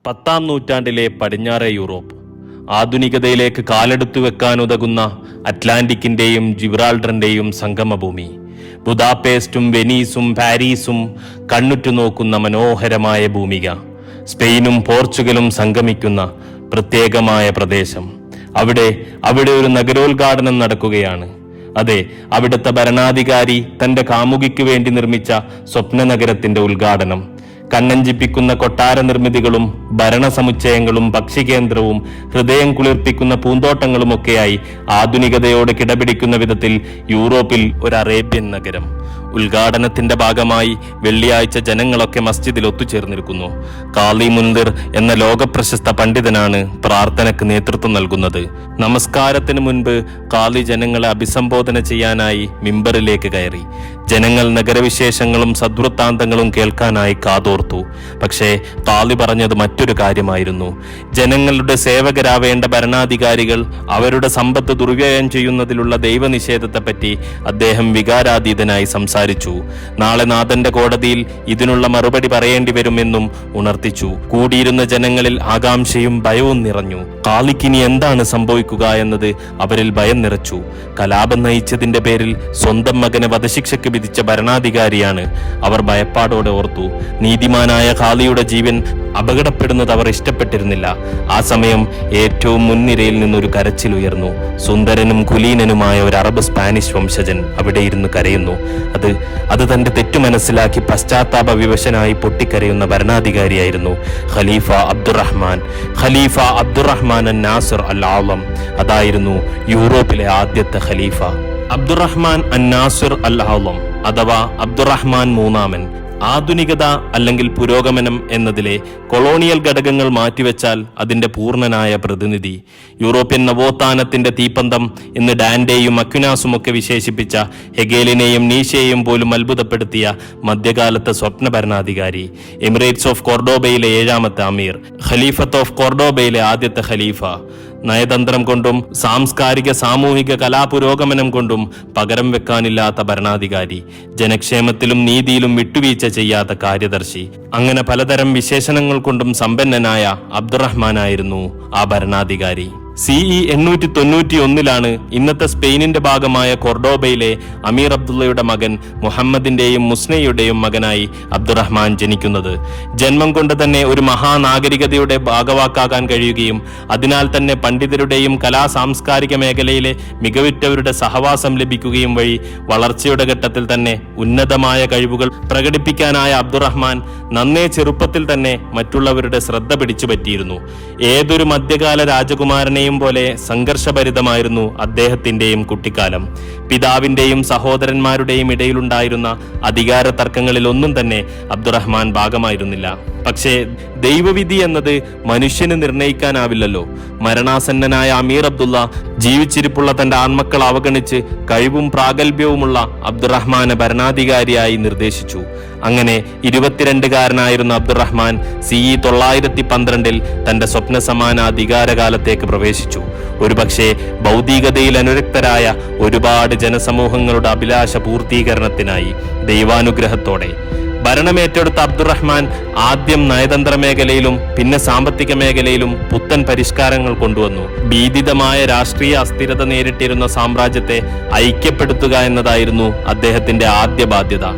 10-ാം നൂറ്റാണ്ടിലെ പടിഞ്ഞാറേ യൂറോപ്പ് ആധുനികതയിലേക്ക് കാലെടുത്തു വെക്കാനുതകുന്ന അറ്റ്ലാന്റിക്കിന്റെയും ജിബ്രാൾട്ടറിന്റെയും സംഗമഭൂമി. ബുദാപെസ്റ്റും വെനീസും പാരീസും കണ്ണുറ്റുനോക്കുന്ന മനോഹരമായ ഭൂമിക. സ്പെയിനും പോർച്ചുഗലും സംഗമിക്കുന്ന പ്രത്യേകമായ പ്രദേശം. അവിടെ ഒരു നഗരോദ്ഘാടനം നടക്കുകയാണ്. അതെ, അവിടുത്തെ ഭരണാധികാരി തന്റെ കാമുകിക്ക് വേണ്ടി നിർമ്മിച്ച സ്വപ്ന നഗരത്തിന്റെ ഉദ്ഘാടനം. കണ്ണഞ്ചിപ്പിക്കുന്ന കൊട്ടാര നിർമ്മിതികളും ഭരണസമുച്ചയങ്ങളും ഭക്ഷ്യകേന്ദ്രവും ഹൃദയം കുളിർപ്പിക്കുന്ന പൂന്തോട്ടങ്ങളുമൊക്കെയായി ആധുനികതയോട് കിടപിടിക്കുന്ന വിധത്തിൽ യൂറോപ്പിൽ ഒരു അറേബ്യൻ നഗരം. ഉദ്ഘാടനത്തിന്റെ ഭാഗമായി വെള്ളിയാഴ്ച ജനങ്ങളൊക്കെ മസ്ജിദിൽ ഒത്തുചേർന്നിരിക്കുന്നു. കാളി മുൻദിർ എന്ന ലോകപ്രശസ്ത പണ്ഡിതനാണ് പ്രാർത്ഥനയ്ക്ക് നേതൃത്വം നൽകുന്നത്. നമസ്കാരത്തിന് മുൻപ് കാളി ജനങ്ങളെ അഭിസംബോധന ചെയ്യാനായി മിമ്പറിലേക്ക് കയറി. ജനങ്ങൾ നഗരവിശേഷങ്ങളും സദ്വൃത്താന്തങ്ങളും കേൾക്കാനായി കാതോർത്തു. പക്ഷേ കാളി പറഞ്ഞത് മറ്റൊരു കാര്യമായിരുന്നു. ജനങ്ങളുടെ സേവകരാവേണ്ട ഭരണാധികാരികൾ അവരുടെ സമ്പത്ത് ദുർവ്യയം ചെയ്യുന്നതിലുള്ള ദൈവനിഷേധത്തെപ്പറ്റി അദ്ദേഹം വികാരാതീതനായി സംസാരിച്ചു. നാളെ നാഥന്റെ കോടതിയിൽ ഇതിനുള്ള മറുപടി പറയേണ്ടി വരുമെന്നും ഉണർത്തിച്ചു. കൂടിയിരുന്ന ജനങ്ങളിൽ ആകാംക്ഷയും ഭയവും നിറഞ്ഞു. കാളിക്കിനി എന്താണ് സംഭവിക്കുക എന്നത് അവരിൽ ഭയം നിറച്ചു. കലാപം നയിച്ചതിന്റെ പേരിൽ സ്വന്തം മകനെ വധശിക്ഷയ്ക്ക് വിധിച്ച ഭരണാധികാരിയാണ്. അവർ ഭയപ്പാടോടെ ഓർത്തു. നീതിമാനായ കാളിയുടെ ജീവൻ അപകടപ്പെടുന്നത് അവർ ഇഷ്ടപ്പെട്ടിരുന്നില്ല. ആ സമയം ഏറ്റവും മുൻനിരയിൽ നിന്നൊരു കരച്ചിൽ ഉയർന്നു. സുന്ദരനും കുലീനനുമായ ഒരു അറബ് സ്പാനിഷ് വംശജൻ അവിടെ ഇരുന്ന് കരയുന്നു. അത് തന്റെ തെറ്റു മനസ്സിലാക്കി പശ്ചാത്താപ വിവശനായി പൊട്ടിക്കരയുന്ന ഭരണാധികാരിയായിരുന്നു ഖലീഫ അബ്ദുറഹ്മാൻ അൻ നാസിർ അൽ ആളം. അതായിരുന്നു യൂറോപ്പിലെ ആദ്യത്തെ ഖലീഫ. അബ്ദുറഹ്മാൻ അൻ നാസിർ അൽ ആളം അഥവാ അബ്ദുറഹ്മാൻ മൂന്നാമൻ. ആധുനികത അല്ലെങ്കിൽ പുരോഗമനം എന്നതിലെ കൊളോണിയൽ ഘടകങ്ങൾ മാറ്റിവെച്ചാൽ അതിന്റെ പൂർണ്ണനായ പ്രതിനിധി. യൂറോപ്യൻ നവോത്ഥാനത്തിന്റെ തീപ്പന്തം എന്ന് ഡാന്റെയും അക്വിനാസുമൊക്കെ വിശേഷിപ്പിച്ച ഹെഗേലിനെയും നീഷയെയും പോലും അത്ഭുതപ്പെടുത്തിയ മധ്യകാലത്തെ സ്വപ്ന ഭരണാധികാരി. എമിറേറ്റ്സ് ഓഫ് കോർഡോബയിലെ 7ാമത്തെ അമീർ, ഖലീഫത്ത് ഓഫ് കോർഡോബയിലെ ആദ്യത്തെ ഖലീഫ. നയതന്ത്രം കൊണ്ടും സാംസ്കാരിക സാമൂഹിക കലാപുരോഗമനം കൊണ്ടും പകരം വെക്കാനില്ലാത്ത ഭരണാധികാരി. ജനക്ഷേമത്തിലും നീതിയിലും വിട്ടുവീഴ്ച ചെയ്യാത്ത കാര്യദർശി. അങ്ങനെ പലതരം വിശേഷണങ്ങൾ കൊണ്ടും സമ്പന്നനായ അബ്ദുറഹ്മാനായിരുന്നു ആ ഭരണാധികാരി. CE 891 ഇന്നത്തെ സ്പെയിനിന്റെ ഭാഗമായ കൊർഡോബയിലെ അമീർ അബ്ദുള്ളയുടെ മകൻ മുഹമ്മദിന്റെയും മുസ്നയുടെയും മകനായി അബ്ദുറഹ്മാൻ ജനിക്കുന്നത്. ജന്മം കൊണ്ട് തന്നെ ഒരു മഹാനാഗരികതയുടെ ഭാഗവാക്കാകാൻ കഴിയുകയും അതിനാൽ തന്നെ പണ്ഡിതരുടെയും കലാ സാംസ്കാരിക മേഖലയിലെ മികവുറ്റവരുടെ സഹവാസം ലഭിക്കുകയും വഴി വളർച്ചയുടെ ഘട്ടത്തിൽ തന്നെ ഉന്നതമായ കഴിവുകൾ പ്രകടിപ്പിക്കാനായ അബ്ദുറഹ്മാൻ നന്നേ ചെറുപ്പത്തിൽ തന്നെ മറ്റുള്ളവരുടെ ശ്രദ്ധ പിടിച്ചു പറ്റിയിരുന്നു. ഏതൊരു മധ്യകാല രാജകുമാരനെയും പോലെ സംഘർഷഭരിതമായിരുന്നു അദ്ദേഹത്തിന്റെയും കുട്ടിക്കാലം. പിതാവിന്റെയും സഹോദരന്മാരുടെയും ഇടയിലുണ്ടായിരുന്ന അധികാര തർക്കങ്ങളിൽ ഒന്നും തന്നെ അബ്ദുറഹ്മാൻ ഭാഗമായിരുന്നില്ല. പക്ഷേ ദൈവവിധി എന്നത് മനുഷ്യന് നിർണയിക്കാനാവില്ലല്ലോ. മരണാസന്നനായ അമീർ അബ്ദുള്ള ജീവിച്ചിരിപ്പുള്ള തന്റെ ആൺമക്കൾ അവഗണിച്ച് കഴിവും പ്രാഗൽഭ്യവുമുള്ള അബ്ദുറഹ്മാനെ ഭരണാധികാരിയായി നിർദ്ദേശിച്ചു. അങ്ങനെ 22-കാരനായിരുന്ന അബ്ദുറഹ്മാൻ CE 912 തന്റെ സ്വപ്ന സമാന അധികാരകാലത്തേക്ക് പ്രവേശിച്ചു. ഒരുപക്ഷെ ഭൗതികതയിൽ അനുരക്തരായ ഒരുപാട് ജനസമൂഹങ്ങളുടെ അഭിലാഷ പൂർത്തീകരണത്തിനായി ദൈവാനുഗ്രഹത്തോടെ. ഭരണമേറ്റെടുത്ത അബ്ദുറഹ്മാൻ ആദ്യം നയതന്ത്ര മേഖലയിലും പിന്നെ സാമ്പത്തിക മേഖലയിലും പുത്തൻ പരിഷ്കാരങ്ങൾ കൊണ്ടുവന്നു. ഭീതിതമായ രാഷ്ട്രീയ അസ്ഥിരത നേരിട്ടിരുന്ന സാമ്രാജ്യത്തെ ഐക്യപ്പെടുത്തുക എന്നതായിരുന്നു അദ്ദേഹത്തിന്റെ ആദ്യ ബാധ്യത.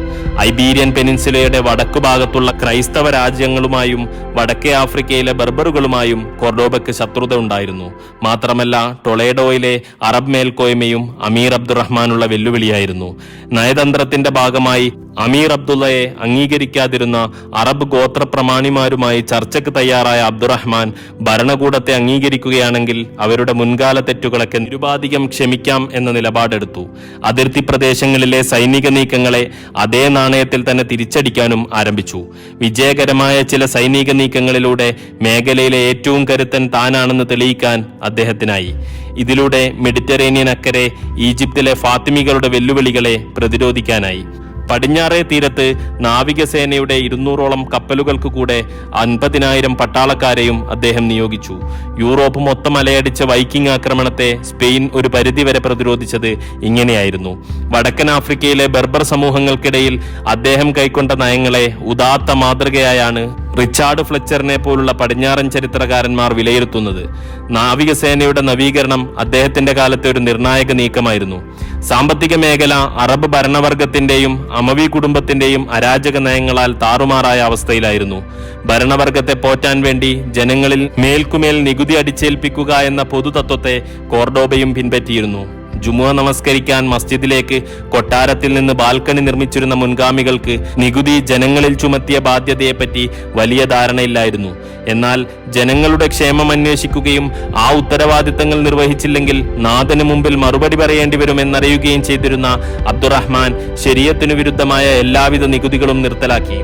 ഐബീരിയൻ പെനിൻസുലയുടെ വടക്കുഭാഗത്തുള്ള ക്രൈസ്തവ രാജ്യങ്ങളുമായും വടക്കേ ആഫ്രിക്കയിലെ ബർബറുകളുമായും കൊർഡോബയ്ക്ക് ശത്രുത ഉണ്ടായിരുന്നു. മാത്രമല്ല ടൊളേഡോയിലെ അറബ് മേൽക്കോയ്മയും അമീർ അബ്ദുറഹ്മാനുള്ള വെല്ലുവിളിയായിരുന്നു. നയതന്ത്രത്തിന്റെ ഭാഗമായി അമീർ അബ്ദുള്ളയെ അംഗീകരിക്കാതിരുന്ന അറബ് ഗോത്ര പ്രമാണിമാരുമായി ചർച്ചയ്ക്ക് തയ്യാറായ അബ്ദുറഹ്മാൻ ഭരണകൂടത്തെ അംഗീകരിക്കുകയാണെങ്കിൽ അവരുടെ മുൻകാല തെറ്റുകളൊക്കെ നിരുപാധികം ക്ഷമിക്കാം എന്ന നിലപാടെടുത്തു. അതിർത്തി പ്രദേശങ്ങളിലെ സൈനിക നീക്കങ്ങളെ അതേ നാണയത്തിൽ തന്നെ തിരിച്ചടിക്കാനും ആരംഭിച്ചു. വിജയകരമായ ചില സൈനിക നീക്കങ്ങളിലൂടെ മേഖലയിലെ ഏറ്റവും കരുത്തൻ താനാണെന്ന് തെളിയിക്കാൻ അദ്ദേഹത്തിനായി. ഇതിലൂടെ മെഡിറ്ററേനിയൻ അക്കരെ ഈജിപ്തിലെ ഫാത്തിമികളുടെ വെല്ലുവിളികളെ പ്രതിരോധിക്കാനായി. പടിഞ്ഞാറേ തീരത്ത് നാവികസേനയുടെ 200ഓളം കപ്പലുകൾക്ക് കൂടെ 50,000 പട്ടാളക്കാരെയും അദ്ദേഹം നിയോഗിച്ചു. യൂറോപ്പ് മൊത്തം അലയടിച്ച വൈക്കിംഗ് ആക്രമണത്തെ സ്പെയിൻ ഒരു പരിധിവരെ പ്രതിരോധിച്ചത് ഇങ്ങനെയായിരുന്നു. വടക്കൻ ആഫ്രിക്കയിലെ ബർബർ സമൂഹങ്ങൾക്കിടയിൽ അദ്ദേഹം കൈക്കൊണ്ട നയങ്ങളെ ഉദാത്ത മാതൃകയായാണ് റിച്ചാർഡ് ഫ്ലെച്ചറിനെ പോലുള്ള പടിഞ്ഞാറൻ ചരിത്രകാരന്മാർ വിലയിരുത്തുന്നത്. നാവികസേനയുടെ നവീകരണം അദ്ദേഹത്തിന്റെ കാലത്തെ ഒരു നിർണായക നീക്കമായിരുന്നു. സാമ്പത്തിക മേഖല അറബ് ഭരണവർഗത്തിന്റെയും അമവി കുടുംബത്തിന്റെയും അരാജക നയങ്ങളാൽ താറുമാറായ അവസ്ഥയിലായിരുന്നു. ഭരണവർഗത്തെ പോറ്റാൻ വേണ്ടി ജനങ്ങളിൽ മേൽക്കുമേൽ നികുതി അടിച്ചേൽപ്പിക്കുക എന്ന പൊതുതത്വത്തെ കോർഡോബയും പിൻപറ്റിയിരുന്നു. ജുമുഅ നമസ്കരിക്കാൻ മസ്ജിദിലേക്ക് കൊട്ടാരത്തിൽ നിന്ന് ബാൽക്കണി നിർമ്മിച്ചിരുന്ന മുൻഗാമികൾക്ക് നികുതി ജനങ്ങളിൽ ചുമത്തിയ ബാധ്യതയെപ്പറ്റി വലിയ ധാരണയില്ലായിരുന്നു. എന്നാൽ ജനങ്ങളുടെ ക്ഷേമം അന്വേഷിക്കുകയും ആ ഉത്തരവാദിത്തങ്ങൾ നിർവഹിച്ചില്ലെങ്കിൽ നാഥന് മുമ്പിൽ മറുപടി പറയേണ്ടി വരുമെന്നറിയുകയും ചെയ്തിരുന്ന അബ്ദുറഹ്മാൻ ശരീഅത്തിനു വിരുദ്ധമായ എല്ലാവിധ നികുതികളും നിർത്തലാക്കി.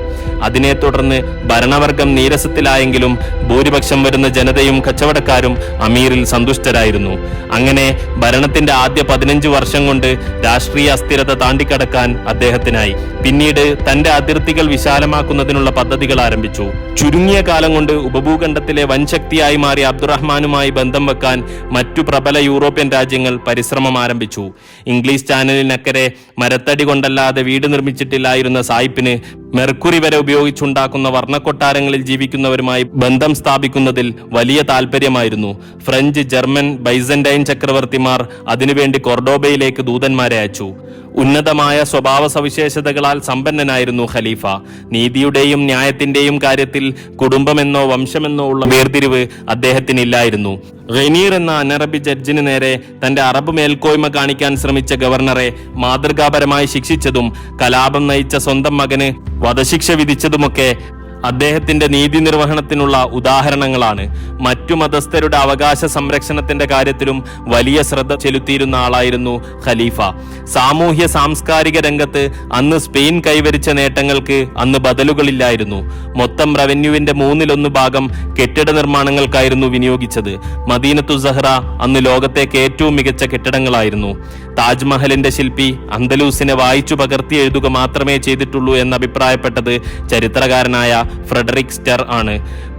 അതിനെ തുടർന്ന് ഭരണവർഗം നീരസത്തിലായെങ്കിലും ഭൂരിപക്ഷം വരുന്ന ജനതയും കച്ചവടക്കാരും അമീറിൽ സന്തുഷ്ടരായിരുന്നു. അങ്ങനെ ഭരണത്തിന്റെ ആദ്യ 15 വർഷം കൊണ്ട് രാഷ്ട്രീയ അസ്ഥിരത താണ്ടിക്കടക്കാൻ അദ്ദേഹത്തിനായി. പിന്നീട് തന്റെ അതിർത്തികൾ വിശാലമാക്കുന്നതിനുള്ള പദ്ധതികൾ ആരംഭിച്ചു. ചുരുങ്ങിയ കാലം കൊണ്ട് ഉപഭൂഖണ്ഡത്തിലെ വൻ ശക്തിയായി മാറിയ അബ്ദുറഹ്മാനുമായി ബന്ധം വെക്കാൻ മറ്റു പ്രബല യൂറോപ്യൻ രാജ്യങ്ങൾ പരിശ്രമം ആരംഭിച്ചു. ഇംഗ്ലീഷ് ചാനലിനക്കരെ മരത്തടി കൊണ്ടല്ലാതെ വീട് നിർമ്മിച്ചിട്ടില്ലായിരുന്ന സായിപ്പിന് മെർക്കുറി വരെ ഉപയോഗിച്ചുണ്ടാക്കുന്ന വർണ്ണക്കൊട്ടാരങ്ങളിൽ ജീവിക്കുന്നവരുമായി ബന്ധം സ്ഥാപിക്കുന്നതിൽ വലിയ താല്പര്യമായിരുന്നു. ഫ്രഞ്ച്, ജർമ്മൻ, ബൈസന്റൈൻ ചക്രവർത്തിമാർ അതിനുവേണ്ടി കൊർഡോബയിലേക്ക് ദൂതന്മാരെ അയച്ചു. ഉന്നതമായ സ്വഭാവ സവിശേഷതകളാൽ സമ്പന്നനായിരുന്നു ഖലീഫ. നീതിയുടെയും ന്യായത്തിന്റെയും കാര്യത്തിൽ കുടുംബമെന്നോ വംശമെന്നോ ഉള്ള വേർതിരിവ് അദ്ദേഹത്തിനില്ലായിരുന്നു. ഗനീർ എന്ന അനറബി ജഡ്ജിന് നേരെ തന്റെ അറബ് മേൽക്കോയ്മ കാണിക്കാൻ ശ്രമിച്ച ഗവർണറെ മാതൃകാപരമായി ശിക്ഷിച്ചതും കലാപം നയിച്ച സ്വന്തം മകന് വധശിക്ഷ വിധിച്ചതുമൊക്കെ അദ്ദേഹത്തിന്റെ നീതി നിർവഹണത്തിനുള്ള ഉദാഹരണങ്ങളാണ്. മറ്റു മതസ്ഥരുടെ അവകാശ സംരക്ഷണത്തിന്റെ കാര്യത്തിലും വലിയ ശ്രദ്ധ ചെലുത്തിയിരുന്ന ആളായിരുന്നു ഖലീഫ. സാമൂഹ്യ സാംസ്കാരിക രംഗത്ത് അന്ന് സ്പെയിൻ കൈവരിച്ച നേട്ടങ്ങൾക്ക് അന്ന് ബദലുകളില്ലായിരുന്നു. മൊത്തം റവന്യൂവിന്റെ 1/3 ഭാഗം കെട്ടിട നിർമ്മാണങ്ങൾക്കായിരുന്നു വിനിയോഗിച്ചത്. മദീനത്തു സഹ്റ അന്ന് ലോകത്തേക്ക് ഏറ്റവും മികച്ച കെട്ടിടങ്ങളായിരുന്നു. താജ്മഹലിന്റെ ശില്പി അന്തലൂസിനെ വായിച്ചു പകർത്തി എഴുതുക മാത്രമേ ചെയ്തിട്ടുള്ളൂ എന്ന് അഭിപ്രായപ്പെട്ടത് ചരിത്രകാരനായ ഫ്രെഡറിക് സ്റ്റെർ ആണ്.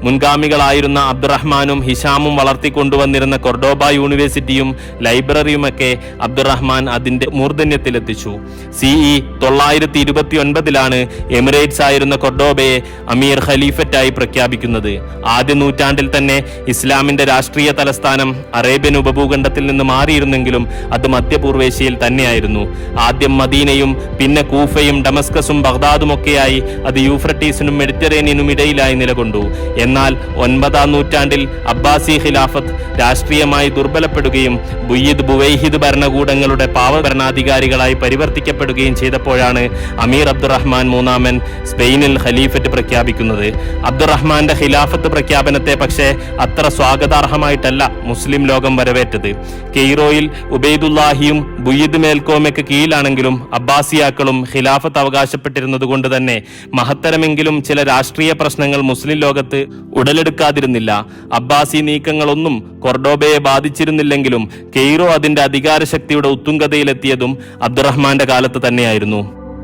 മുൻഗാമികളായിരുന്ന അബ്ദുറഹ്മാനും ഹിഷാമും വളർത്തിക്കൊണ്ടുവന്നിരുന്ന കൊർഡോബ യൂണിവേഴ്സിറ്റിയും ലൈബ്രറിയുമൊക്കെ അബ്ദുറഹ്മാൻ അതിന്റെ മൂർധന്യത്തിലെത്തിച്ചു. CE 929 എമിറേറ്റ്സ് ആയിരുന്ന കൊർഡോബയെ അമീർ ഖലീഫറ്റായി പ്രഖ്യാപിക്കുന്നത്. ആദ്യ നൂറ്റാണ്ടിൽ തന്നെ ഇസ്ലാമിന്റെ രാഷ്ട്രീയ തലസ്ഥാനം അറേബ്യൻ ഉപഭൂഖണ്ഡത്തിൽ നിന്ന് മാറിയിരുന്നെങ്കിലും അത് മധ്യപൂർവേഷ്യയിൽ തന്നെയായിരുന്നു. ആദ്യം മദീനയും പിന്നെ കൂഫയും ഡമസ്കസും ബഗ്ദാദുമൊക്കെയായി അത് യൂഫ്രട്ടീസിനും മെഡിറ്ററേനിയനും ഇടയിലായി നിലകൊണ്ടു. എന്നാൽ 9-ാം നൂറ്റാണ്ടിൽ അബ്ബാസി ഖിലാഫത്ത് രാഷ്ട്രീയമായി ദുർബലപ്പെടുകയും ബുയ്യിദ് ബുവൈഹിദ് ഭരണകൂടങ്ങളുടെ പാവഭരണാധികാരികളായി പരിവർത്തിക്കപ്പെടുകയും ചെയ്തപ്പോഴാണ് അമീർ അബ്ദുറഹ്മാൻ മൂന്നാമൻ സ്പെയിനിൽ ഖലീഫറ്റ് പ്രഖ്യാപിക്കുന്നത്. അബ്ദുറഹ്മാന്റെ ഖിലാഫത്ത് പ്രഖ്യാപനത്തെ പക്ഷേ അത്ര സ്വാഗതാർഹമായിട്ടല്ല മുസ്ലിം ലോകം വരവേറ്റത്. കെയ്റോയിൽ ഉബൈദുല്ലാഹിയും ബുയ്യിദ് മേൽക്കോമയ്ക്ക് കീഴിലാണെങ്കിലും അബ്ബാസിയാക്കളും ഖിലാഫത്ത് അവകാശപ്പെട്ടിരുന്നത് കൊണ്ട് തന്നെ മഹത്തരമെങ്കിലും ചില രാഷ്ട്രീയ പ്രശ്നങ്ങൾ മുസ്ലിം ലോകത്ത് ഉടലെടുക്കാതിരുന്നില്ല. അബ്ബാസി നീക്കങ്ങളൊന്നും കൊർഡോബയെ ബാധിച്ചിരുന്നില്ലെങ്കിലും കെയ്റോ അതിന്റെ അധികാരശക്തിയുടെ ഉത്തുംഗതയിലെത്തിയതും അബ്ദുറഹ്മാന്റെ കാലത്ത് തന്നെയായിരുന്നു.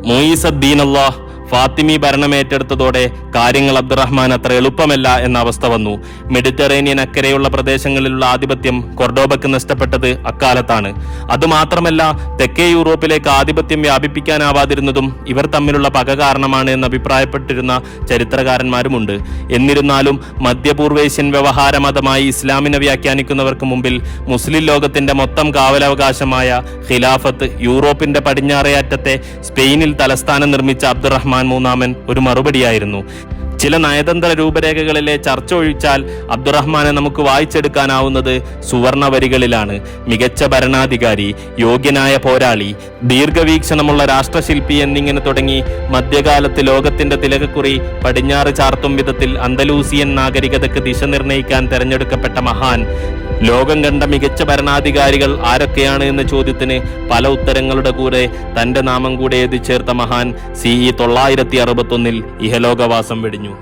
മുഈസദ്ദീൻ അല്ലാഹ് ഫാത്തിമി ഭരണമേറ്റെടുത്തതോടെ കാര്യങ്ങൾ അബ്ദുറഹ്മാൻ അത്ര എളുപ്പമല്ല എന്ന അവസ്ഥ വന്നു. മെഡിറ്ററേനിയൻ അക്കരെയുള്ള പ്രദേശങ്ങളിലുള്ള ആധിപത്യം കൊർഡോബയ്ക്ക് നഷ്ടപ്പെട്ടത് അക്കാലത്താണ്. അതുമാത്രമല്ല, തെക്കേ യൂറോപ്പിലേക്ക് ആധിപത്യം വ്യാപിപ്പിക്കാനാവാതിരുന്നതും ഇവർ തമ്മിലുള്ള പക കാരണമാണ് എന്ന് അഭിപ്രായപ്പെട്ടിരുന്ന ചരിത്രകാരന്മാരുമുണ്ട്. എന്നിരുന്നാലും മധ്യപൂർവേഷ്യൻ വ്യവഹാര മതമായി ഇസ്ലാമിനെ വ്യാഖ്യാനിക്കുന്നവർക്ക് മുമ്പിൽ മുസ്ലിം ലോകത്തിന്റെ മൊത്തം കാവലാവകാശമായ ഖിലാഫത്ത് യൂറോപ്പിന്റെ പടിഞ്ഞാറേ അറ്റത്തെ സ്പെയിനിൽ തലസ്ഥാനം നിർമ്മിച്ച അബ്ദുറഹ്മാൻ മൂന്നാമൻ ഒരു മറുപടിയായിരുന്നു. ചില നയതന്ത്ര രൂപരേഖകളിലെ ചർച്ച ഒഴിച്ചാൽ അബ്ദുറഹ്മാനെ നമുക്ക് വായിച്ചെടുക്കാനാവുന്നത് സുവർണ വരികളിലാണ്. മികച്ച ഭരണാധികാരി, യോഗ്യനായ പോരാളി, ദീർഘവീക്ഷണമുള്ള രാഷ്ട്രശില്പി എന്നിങ്ങനെ തുടങ്ങി മധ്യകാലത്ത് ലോകത്തിന്റെ തിലകക്കുറി പടിഞ്ഞാറ് ചാർത്തും വിധത്തിൽ അന്തലൂസിയൻ നാഗരികതയ്ക്ക് ദിശ നിർണയിക്കാൻ തെരഞ്ഞെടുക്കപ്പെട്ട മഹാൻ. ലോകം കണ്ട മികച്ച ഭരണാധികാരികൾ ആരൊക്കെയാണ് എന്ന ചോദ്യത്തിന് പല ഉത്തരങ്ങളുടെ കൂടെ തന്റെ നാമം കൂടെ എഴുതി ചേർത്ത മഹാൻ CE 961 ഇഹലോകവാസം വെടിഞ്ഞു.